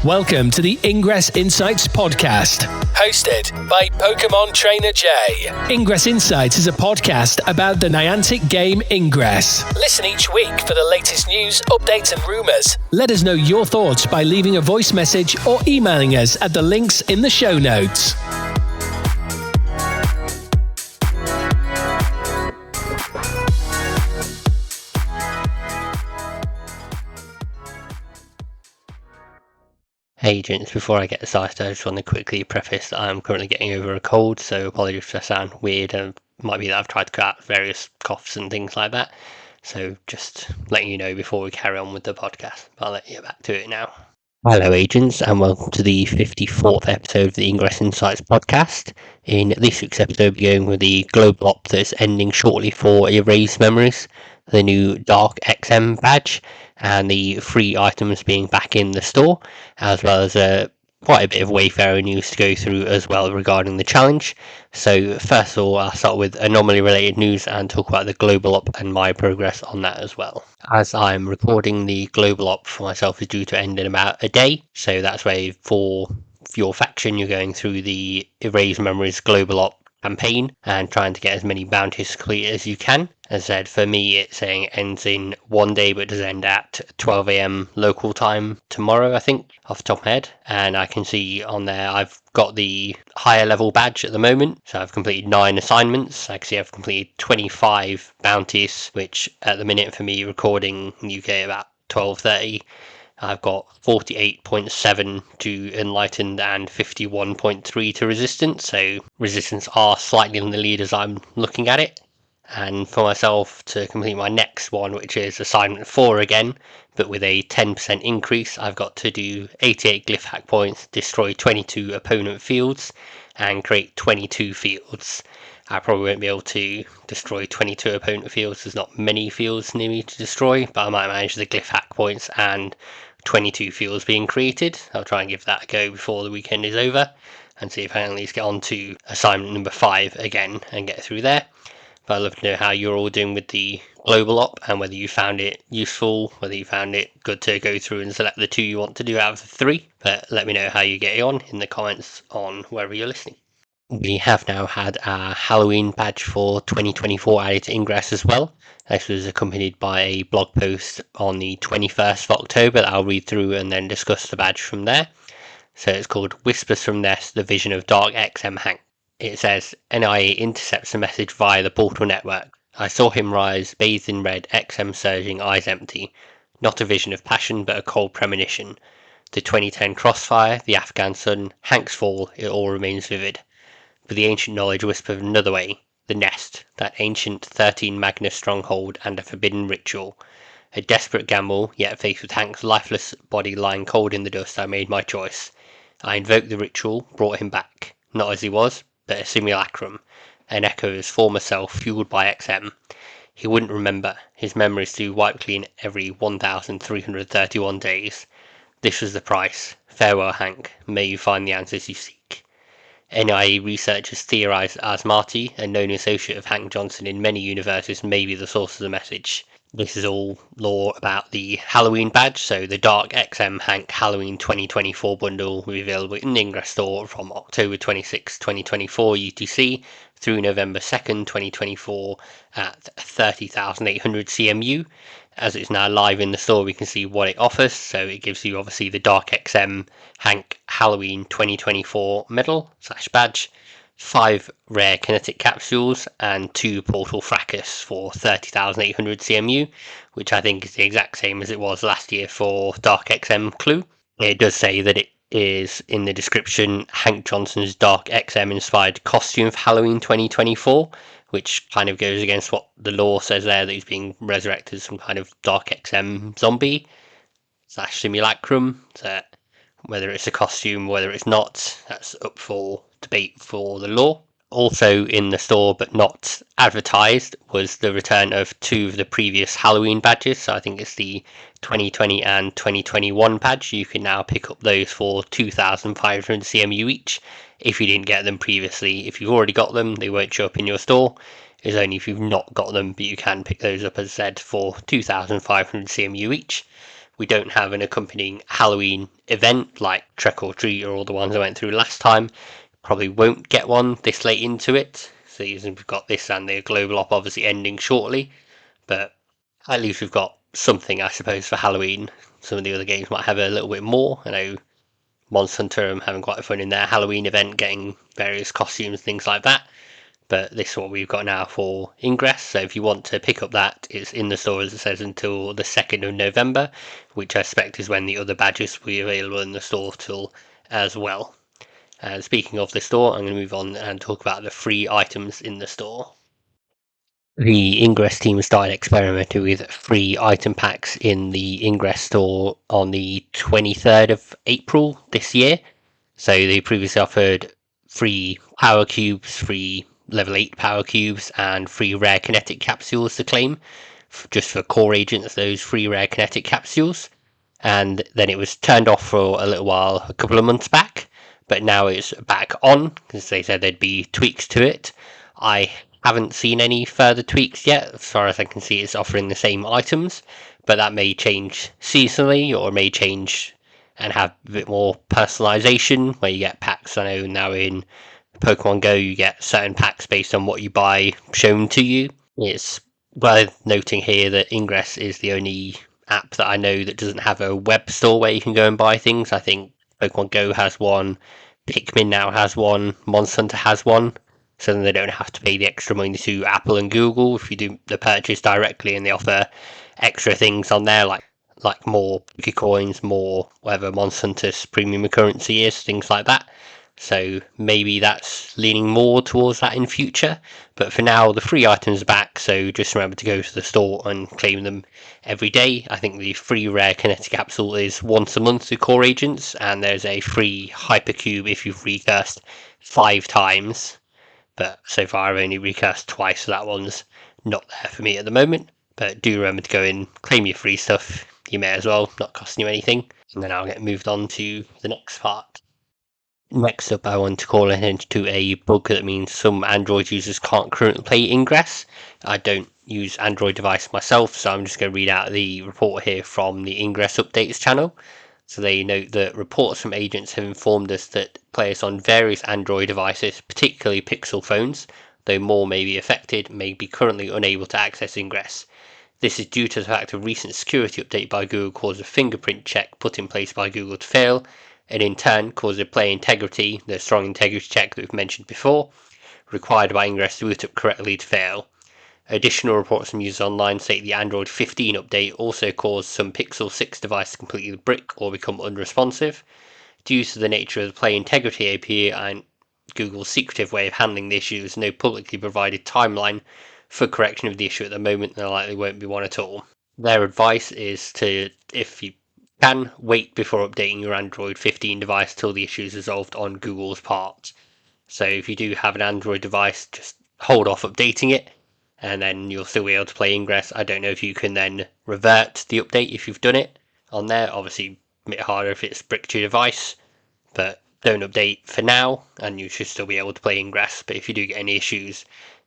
Welcome to the Ingress Insights podcast, hosted by Pokemon Trainer Jay. Ingress Insights is a podcast about the Niantic game Ingress. Listen each week for the latest news, updates and rumours. Let us know your thoughts by leaving a voice message or emailing us at the links in the show notes. Hey gents, before I get started, I just want to quickly preface that I'm currently getting over a cold, so apologies if I sound weird, and it might be that I've tried to cut out various coughs and things like that. So just letting you know before we carry on with the podcast. I'll let you get back to it now. Hello agents, and welcome to the 54th episode of the Ingress Insights podcast. In this week's episode, we're going with the global op that's ending shortly for Erased Memories, the new Dark XM badge, and the free items being back in the store, as well as quite a bit of Wayfarer news to go through as well regarding the challenge. So first of all, I'll start with anomaly related news and talk about the global op and my progress on that as well. As I'm recording, the global op for myself is due to end in about a day, so that's why for your faction you're going through the Erased Memories global op campaign and trying to get as many bounties complete as you can. As I said, for me it's saying it ends in one day, but does end at 12 AM local time tomorrow, I think, off the top of my head. And I can see on there I've got the higher level badge at the moment, so I've completed 9 assignments. I can see I've completed 25 bounties, which at the minute for me recording UK about 12:30. I've got 48.7 to Enlightened and 51.3 to Resistance, so Resistance are slightly in the lead as I'm looking at it. And for myself to complete my next one, which is Assignment 4 again, but with a 10% increase, I've got to do 88 glyph hack points, destroy 22 opponent fields, and create 22 fields. I probably won't be able to destroy 22 opponent fields, there's not many fields near me to destroy, but I might manage the glyph hack points and 22 fields being created. I'll try and give that a go before the weekend is over and see if I can at least get on to assignment number 5 again and get through there. But I'd love to know how you're all doing with the global op and whether you found it useful, whether you found it good to go through and select the 2 you want to do out of the 3. But let me know how you get on in the comments on wherever you're listening. We have now had our Halloween badge for 2024 added to Ingress as well. This was accompanied by a blog post on the 21st of October that I'll read through and then discuss the badge from there. So it's called Whispers from Nest, the Vision of Dark XM Hank. It says, NIA intercepts a message via the portal network. I saw him rise, bathed in red, XM surging, eyes empty. Not a vision of passion, but a cold premonition. The 2010 crossfire, the Afghan sun, Hank's fall, it all remains vivid. But the ancient knowledge whispered another way, the nest, that ancient 13 Magnus stronghold and a forbidden ritual. A desperate gamble, yet faced with Hank's lifeless body lying cold in the dust, I made my choice. I invoked the ritual, brought him back, not as he was, but a simulacrum, an echo of his former self fueled by XM. He wouldn't remember, his memories do wipe clean every 1,331 days. This was the price. Farewell, Hank, may you find the answers you seek. NIA researchers theorised Asmarty, a known associate of Hank Johnson in many universes, may be the source of the message. This is all lore about the Halloween badge, so the Dark XM Hank Halloween 2024 bundle will be available in the Ingress store from October 26, 2024 UTC through November 2nd, 2024 at 30,800 CMU. As it's now live in the store, we can see what it offers. So it gives you obviously the Dark XM Hank Halloween 2024 medal / badge, 5 rare kinetic capsules, and 2 portal fracas for 30,800 CMU, which I think is the exact same as it was last year for Dark XM Clue. It does say that it is in the description Hank Johnson's Dark XM inspired costume for Halloween 2024, which kind of goes against what the lore says there, that he's being resurrected as some kind of Dark XM zombie / simulacrum. So whether it's a costume, whether it's not, that's up for debate for the lore. Also in the store but not advertised was the return of 2 of the previous Halloween badges. So I think it's the 2020 and 2021 badge. You can now pick up those for 2,500 CMU each if you didn't get them previously. If you've already got them, they won't show up in your store. It's only if you've not got them, but you can pick those up, as said, for 2,500 CMU each. we don't have an accompanying Halloween event like Trick or Treat or all the ones I went through last time. Probably won't get one this late into it. So we've got this and the Global Op obviously ending shortly, but at least we've got something, I suppose, for Halloween. Some of the other games might have a little bit more. I know Monster Hunter are having quite fun in their Halloween event, getting various costumes, things like that. But this is what we've got now for Ingress. So if you want to pick up that, it's in the store, as it says, until the 2nd of November, which I suspect is when the other badges will be available in the store till as well. Speaking of the store, I'm going to move on and talk about the free items in the store. The Ingress team started experimenting with free item packs in the Ingress store on the 23rd of April this year. So they previously offered free power cubes, free level 8 power cubes, and free rare kinetic capsules to claim, just for core agents, those free rare kinetic capsules. And then it was turned off for a little while, a couple of months back, but now it's back on, because they said there'd be tweaks to it. I haven't seen any further tweaks yet. As far as I can see, it's offering the same items, but that may change seasonally, or may change and have a bit more personalization, where you get packs. I know now in Pokemon Go you get certain packs based on what you buy shown to you. It's worth noting here that Ingress is the only app that I know that doesn't have a web store where you can go and buy things. I think Pokemon Go has one, Pikmin now has one, Monster Hunter has one, so then they don't have to pay the extra money to Apple and Google if you do the purchase directly, and they offer extra things on there like more Pokecoins, more whatever Monster Hunter's premium currency is, things like that. So maybe that's leaning more towards that in future. But for now, the free items are back, so just remember to go to the store and claim them every day. I think the free rare kinetic capsule is once a month to core agents, and there's a free hypercube if you've recursed 5 times. But so far I've only recursed twice, so that one's not there for me at the moment. But do remember to go in, claim your free stuff. You may as well, not costing you anything. And then I'll get moved on to the next part. Next up, I want to call attention to a bug that means some Android users can't currently play Ingress. I don't use Android device myself, so I'm just going to read out the report here from the Ingress Updates channel. So they note that reports from agents have informed us that players on various Android devices, particularly Pixel phones, though more may be affected, may be currently unable to access Ingress. This is due to the fact a recent security update by Google caused a fingerprint check put in place by Google to fail, and in turn caused a player integrity, the strong integrity check that we've mentioned before, required by Ingress to boot up correctly, to fail. Additional reports from users online state the Android 15 update also caused some Pixel 6 devices to completely brick or become unresponsive. Due to the nature of the player integrity API and Google's secretive way of handling the issue, there's no publicly provided timeline for correction of the issue at the moment, and there likely won't be one at all. Their advice is to, if you can, wait before updating your Android 15 device till the issue is resolved on Google's part. So if you do have an Android device, just hold off updating it, and then you'll still be able to play Ingress. I don't know if you can then revert the update if you've done it on there. Obviously, a bit harder if it's bricked your device, but don't update for now, and you should still be able to play Ingress. But if you do get any issues,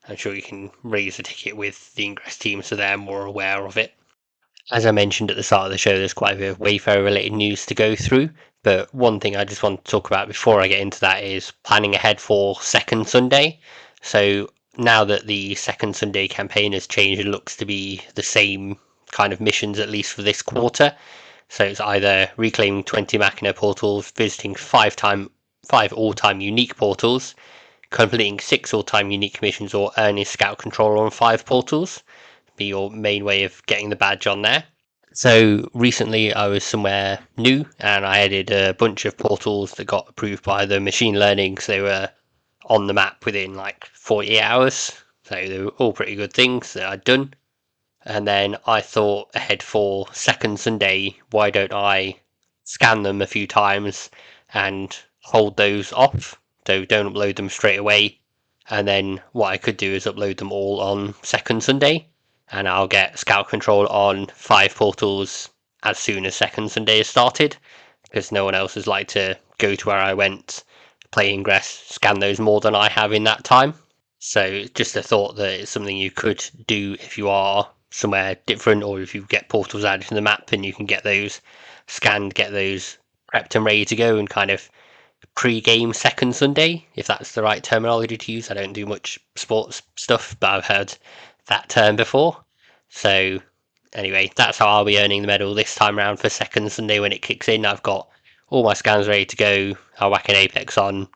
I'm sure you can raise a ticket with the Ingress team so they're more aware of it. As I mentioned at the start of the show, there's quite a bit of Wayfarer related news to go through, but one thing I just want to talk about before I get into that is planning ahead for Second Sunday. So now that the Second Sunday campaign has changed, it looks to be the same kind of missions, at least for this quarter. So it's either reclaiming 20 Machina portals, visiting 5 all-time unique portals, completing 6 all-time unique missions, or earning scout control on 5 portals. Be your main way of getting the badge on there. So recently I was somewhere new and I added a bunch of portals that got approved by the machine learning, so they were on the map within like 48 hours. So they were all pretty good things that I'd done. And then I thought ahead for Second Sunday, why don't I scan them a few times and hold those off, so don't upload them straight away. And then what I could do is upload them all on Second Sunday, and I'll get scout control on 5 portals as soon as Second Sunday has started, because no one else has liked to go to where I went, play Ingress, scan those more than I have in that time. So just a thought that it's something you could do if you are somewhere different, or if you get portals added to the map and you can get those scanned, get those prepped and ready to go, and kind of pre-game second Sunday, if that's the right terminology to use. I don't do much sports stuff, but I've heard that term before. So anyway, that's how I'll be earning the medal this time around for second Sunday when it kicks in. I've got all my scans ready to go. I'll whack an Apex on,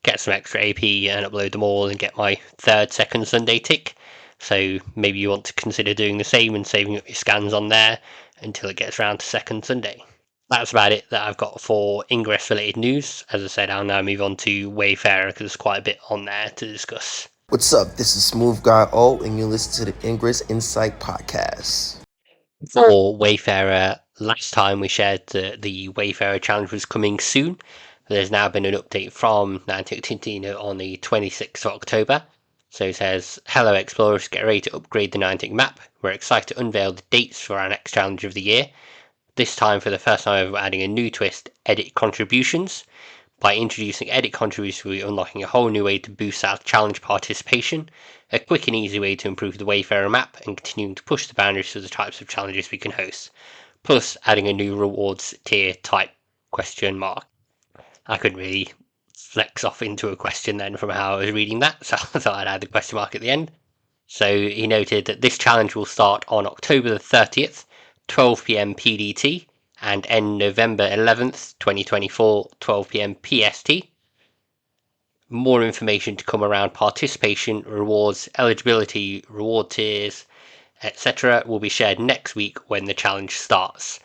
get some extra AP and upload them all and get my third second Sunday tick. So maybe you want to consider doing the same and saving up your scans on there until it gets around to second Sunday. That's about it that I've got for Ingress related news. As I said, I'll now move on to Wayfarer because there's quite a bit on there to discuss. What's up? This is Smooth Guy O, and you listen to the Ingress Insights podcast. For Wayfarer, last time we shared that the Wayfarer challenge was coming soon. There's now been an update from Niantic Tintina on the 26th of October. So it says, "Hello explorers, get ready to upgrade the Niantic map. We're excited to unveil the dates for our next challenge of the year. This time, for the first time ever, we're adding a new twist, edit contributions. By introducing edit contributions, we're unlocking a whole new way to boost our challenge participation, a quick and easy way to improve the Wayfarer map, and continuing to push the boundaries for the types of challenges we can host. Plus, adding a new rewards tier type question mark." I couldn't really flex off into a question then from how I was reading that, so I thought I'd add the question mark at the end. So he noted that this challenge will start on October the 30th, 12 p.m. PDT, and end November 11th, 2024, 12 p.m. PST. More information to come around participation, rewards, eligibility, reward tiers, etc. will be shared next week when the challenge starts.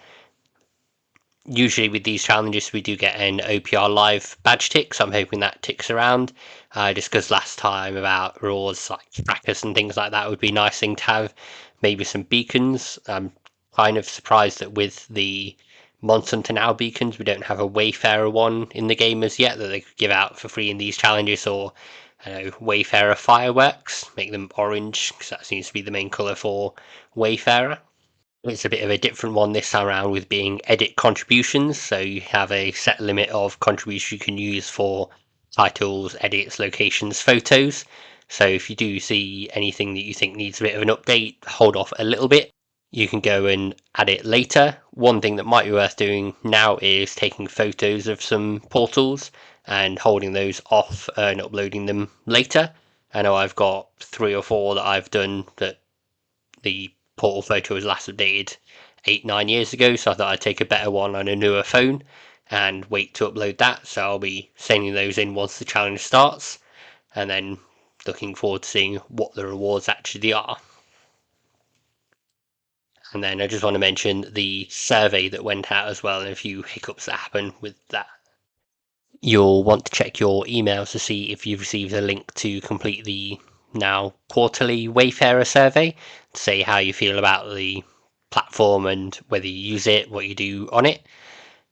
Usually with these challenges we do get an OPR live badge tick, so I'm hoping that ticks around. I discussed last time about rewards like fracas and things like that would be a nice thing to have. Maybe some beacons. I'm kind of surprised that with the Monster Hunter Now beacons we don't have a Wayfarer one in the game as yet that they could give out for free in these challenges, or Wayfarer fireworks, make them orange because that seems to be the main colour for Wayfarer. It's a bit of a different one this time around with being edit contributions, so you have a set limit of contributions you can use for titles, edits, locations, photos. So if you do see anything that you think needs a bit of an update, hold off a little bit. You can go and add it later. One thing that might be worth doing now is taking photos of some portals and holding those off and uploading them later. I know I've got 3 or 4 that I've done that the portal photo was last updated 8-9 years ago, so I thought I'd take a better one on a newer phone and wait to upload that. So I'll be sending those in once the challenge starts, and then looking forward to seeing what the rewards actually are. And then I just want to mention the survey that went out as well, and a few hiccups that happened with that. You'll want to check your emails to see if you've received a link to complete the now quarterly Wayfarer survey to say how you feel about the platform and whether you use it, what you do on it.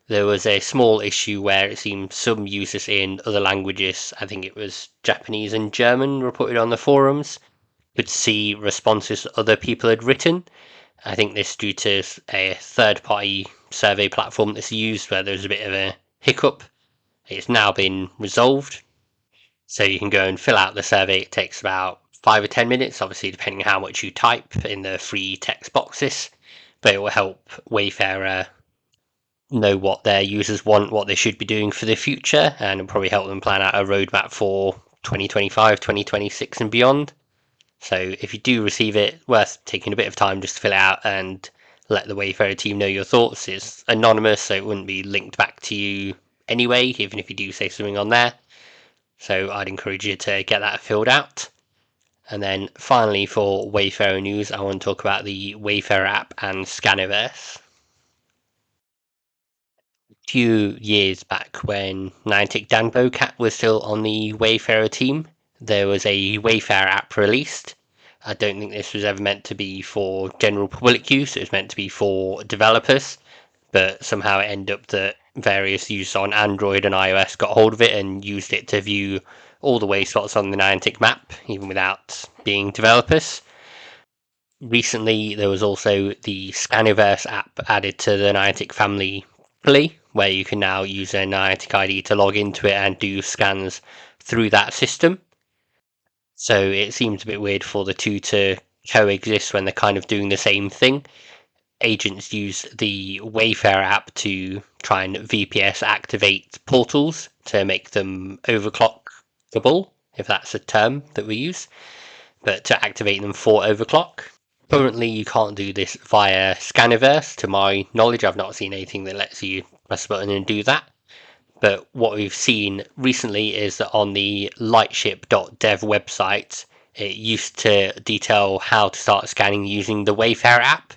There was a small issue where it seemed some users in other languages, I think it was Japanese and German, reported on the forums, could see responses other people had written. I think this is due to a third-party survey platform that's used where there's a bit of a hiccup. It's now been resolved, so you can go and fill out the survey. It takes about 5 or 10 minutes, obviously depending on how much you type in the free text boxes, but it will help Wayfarer know what their users want, what they should be doing for the future, and it'll probably help them plan out a roadmap for 2025, 2026 and beyond. So if you do receive it, worth taking a bit of time just to fill it out and let the Wayfarer team know your thoughts. It's anonymous, so it wouldn't be linked back to you anyway, even if you do say something on there. So I'd encourage you to get that filled out. And then finally for Wayfarer news, I want to talk about the Wayfarer app and Scaniverse. A few years back when Niantic Dan Bocat was still on the Wayfarer team, there was a Wayfarer app released. I don't think this was ever meant to be for general public use, it was meant to be for developers, but somehow it ended up that various users on Android and iOS got hold of it and used it to view all the way spots on the Niantic map, even without being developers. Recently, there was also the Scaniverse app added to the Niantic family fully, where you can now use a Niantic ID to log into it and do scans through that system. So it seems a bit weird for the two to coexist when they're kind of doing the same thing. Agents use the Wayfarer app to try and VPS activate portals to make them overclockable, if that's a term that we use, but to activate them for overclock. Currently, you can't do this via Scaniverse. To my knowledge, I've not seen anything that lets you press a button and do that. But what we've seen recently is that on the lightship.dev website, it used to detail how to start scanning using the Wayfarer app.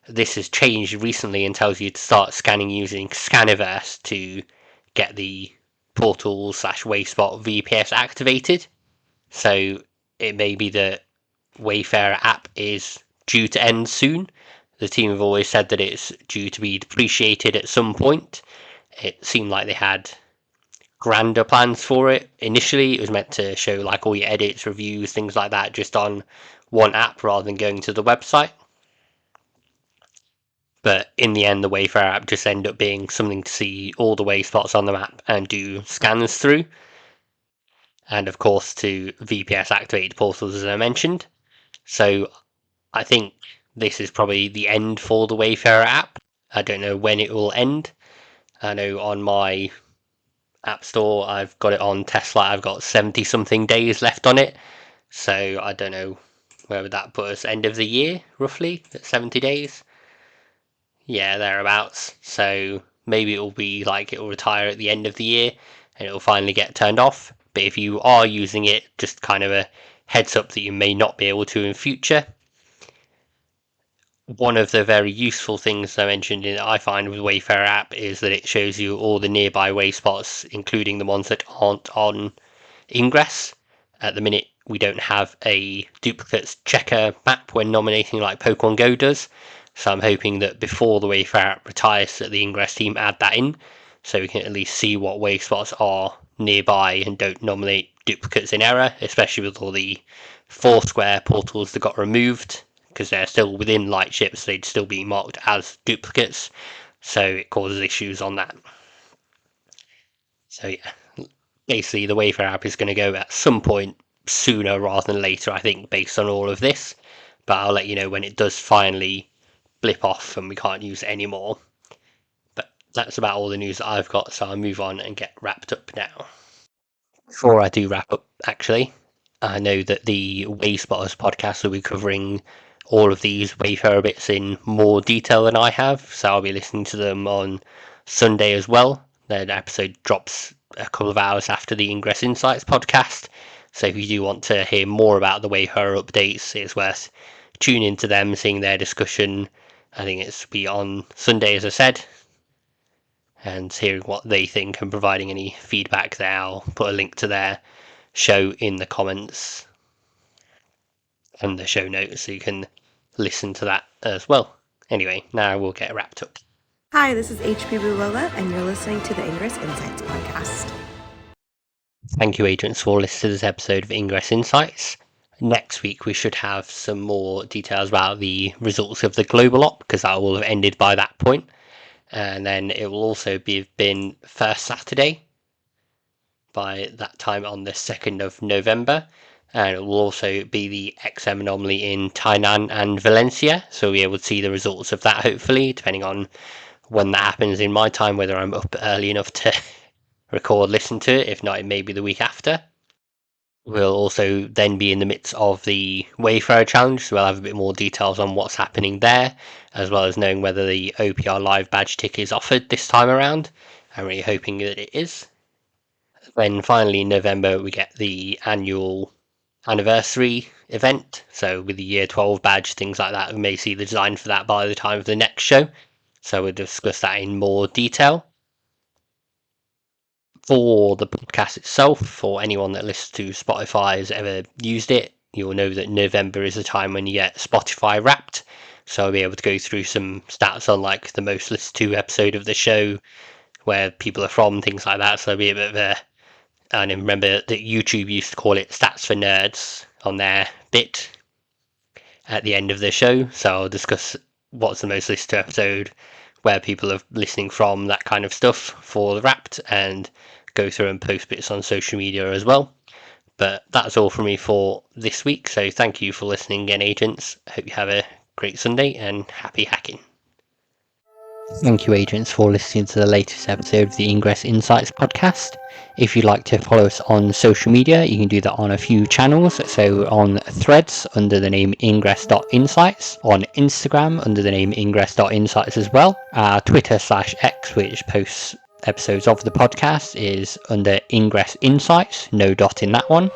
This has changed recently and tells you to start scanning using Scaniverse to get the portal / Wayspot VPS activated. So it may be that Wayfarer app is due to end soon. The team have always said that it's due to be depreciated at some point. It seemed like they had grander plans for it. Initially, it was meant to show like all your edits, reviews, things like that, just on one app rather than going to the website. But in the end, the Wayfarer app just ended up being something to see all the way spots on the map and do scans through. And of course, to VPS activate portals, as I mentioned. So I think this is probably the end for the Wayfarer app. I don't know when it will end. I know on my App Store, I've got it on Tesla, I've got 70 something days left on it. So I don't know where would that put us, end of the year, roughly, at 70 days? Yeah, thereabouts. So maybe it'll be like it'll retire at the end of the year and it'll finally get turned off. But if you are using it, just kind of a heads up that you may not be able to in future. One of the very useful things I mentioned I find with Wayfarer app is that it shows you all the nearby way spots, including the ones that aren't on Ingress. At the minute, we don't have a duplicates checker map when nominating like Pokemon Go does. So I'm hoping that before the Wayfarer app retires, that the Ingress team add that in, so we can at least see what way spots are nearby and don't nominate duplicates in error, especially with all the Foursquare portals that got removed, because they're still within Lightship, so they'd still be marked as duplicates, so it causes issues on that. So yeah, basically the Wayfarer app is going to go at some point sooner rather than later, I think, based on all of this, but I'll let you know when it does finally blip off and we can't use it anymore. But that's about all the news that I've got, so I'll move on and get wrapped up now. Before I do wrap up, actually, I know that the Wayspotters podcast will be covering all of these Wayfarer bits in more detail than I have, so I'll be listening to them on Sunday as well. The episode drops a couple of hours after the Ingress Insights podcast, so if you do want to hear more about the Wayfarer updates, it's worth tuning into them, seeing their discussion. I think it's be on Sunday, as I said, and hearing what they think and providing any feedback there. I'll put a link to their show in the comments and the show notes so you can listen to that as well. Anyway, now we'll get wrapped up. Hi, this is HP Bulola, and you're listening to the Ingress Insights podcast. Thank you, agents, for listening to this episode of Ingress Insights. Next week, we should have some more details about the results of the global op, because that will have ended by that point. And then it will also been first Saturday by that time on the 2nd of November. And it will also be the XM anomaly in Tainan and Valencia. So we'll be able to see the results of that, hopefully, depending on when that happens in my time, whether I'm up early enough to record, listen to it. If not, it may be the week after. We'll also then be in the midst of the Wayfarer challenge, so we'll have a bit more details on what's happening there, as well as knowing whether the OPR live badge tick is offered this time around. I'm really hoping that it is. Then finally in November we get the annual anniversary event, so with the year 12 badge, things like that. We may see the design for that by the time of the next show, so we'll discuss that in more detail. For the podcast itself, for anyone that listens to Spotify has ever used it, you'll know that November is the time when you get Spotify Wrapped. So I'll be able to go through some stats on like the most listened to episode of the show, where people are from, things like that. So it'll be a bit of a, and remember that YouTube used to call it Stats for Nerds on their bit at the end of the show. So I'll discuss what's the most listened to episode, where people are listening from, that kind of stuff for the Wrapped, and go through and post bits on social media as well. But that's all from me for this week. So thank you for listening again, agents. Hope you have a great Sunday and happy hacking. Thank you, agents, for listening to the latest episode of the Ingress Insights podcast. If you'd like to follow us on social media, you can do that on a few channels. So on Threads under the name ingress.insights, on Instagram under the name ingress.insights as well. Twitter/X, which posts episodes of the podcast, is under Ingress Insights, no dot in that one.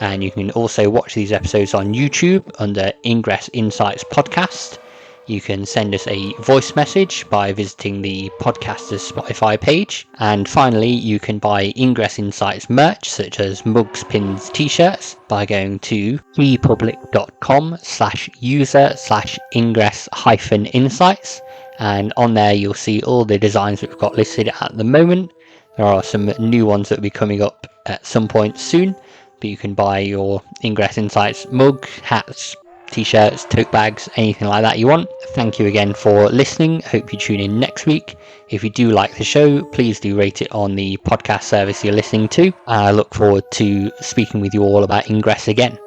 And you can also watch these episodes on YouTube under Ingress Insights Podcast. You can send us a voice message by visiting the podcaster's Spotify page. And finally, you can buy Ingress Insights merch, such as mugs, pins, t-shirts, by going to freepublic.com/user/ingress-insights. And on there, you'll see all the designs that we've got listed at the moment. There are some new ones that will be coming up at some point soon, but you can buy your Ingress Insights mug, hats, t-shirts, tote bags, anything like that you want. Thank you again for listening. Hope you tune in next week. If you do like the show, please do rate it on the podcast service you're listening to. I look forward to speaking with you all about Ingress again.